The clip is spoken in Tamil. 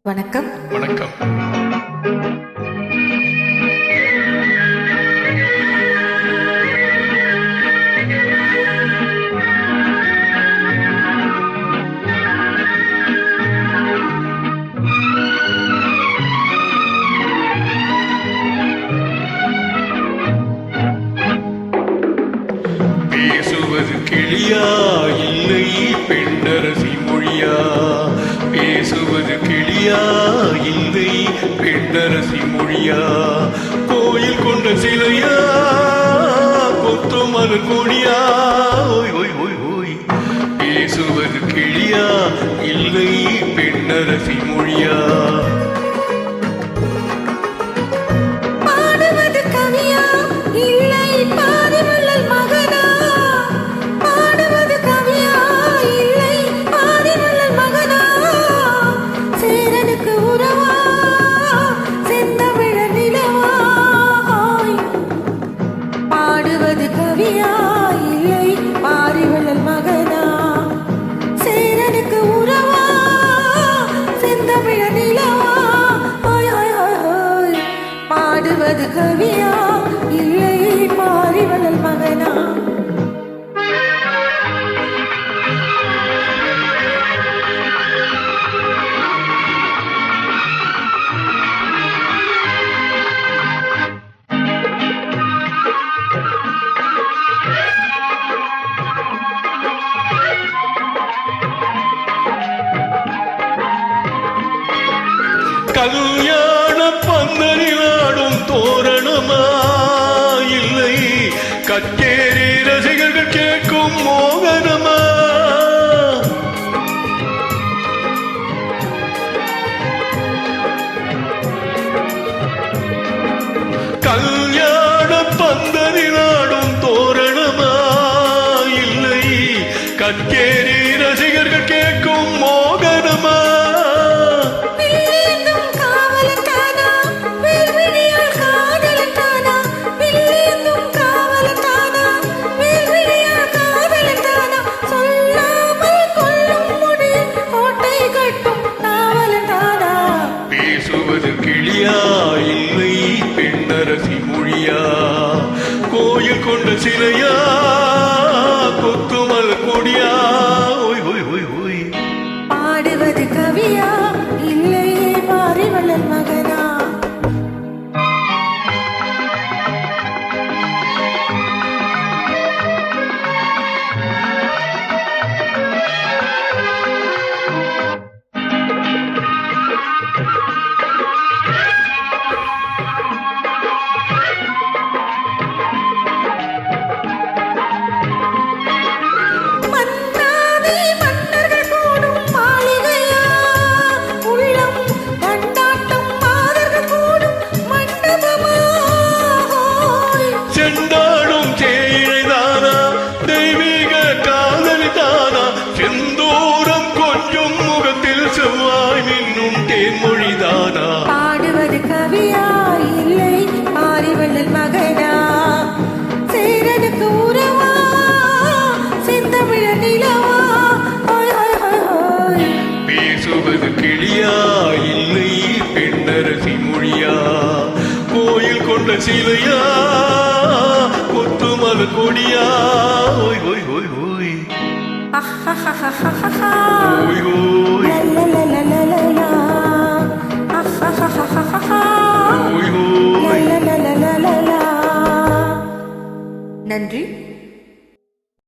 வணக்கம். வணக்கம். பேசுவது கிளியா இல்லை பெண்ணரசி மொழியா? பேசுவது கிளியா இல்லை பெண்ணரசி மொழியா? கோயில் கொண்ட சிலையா கொத்து மலர் கொடியா? ஓய் ஓய் ஓய் ஓய். பேசுவது கிளியா இல்லை பெண்ணரசி மொழியா? பாடுவது கவியா இல்லை பாரிவளல் மகனா? கல்யாண பந்தலிலாடும் தோரணமா இல்லை கச்சேரி ரசிகர்கள் கேட்கும் மோகனமா? கல்யாண பந்தலிலாடும் தோரணமா இல்லை கச்சேரி ரசிகர்கள் கேட்கும் மோகனமா? கிளியா இல்லை பெண்ணரசி மொழியா? கோயில் கொண்ட சிலையா கொத்துமல் கொடியா? ஓய் ஓய் ஓய் ஓய். பாடுவது கவியா இல்லை பாரிவளல் மகனா? பாடுவது கவியா இல்லை பாரிவளல் மகனா? சேரனுக்கு உறவா செந்தமிழ நிலவா? பேசுவது கிளியா இல்லை பெண்ணரசி மொழியா? கோயில் கொண்ட சிலையா கொத்துமல கொடியா? ஓய் ஓய் ஓய் ஓய். ஓய் ஓய். நன்றி.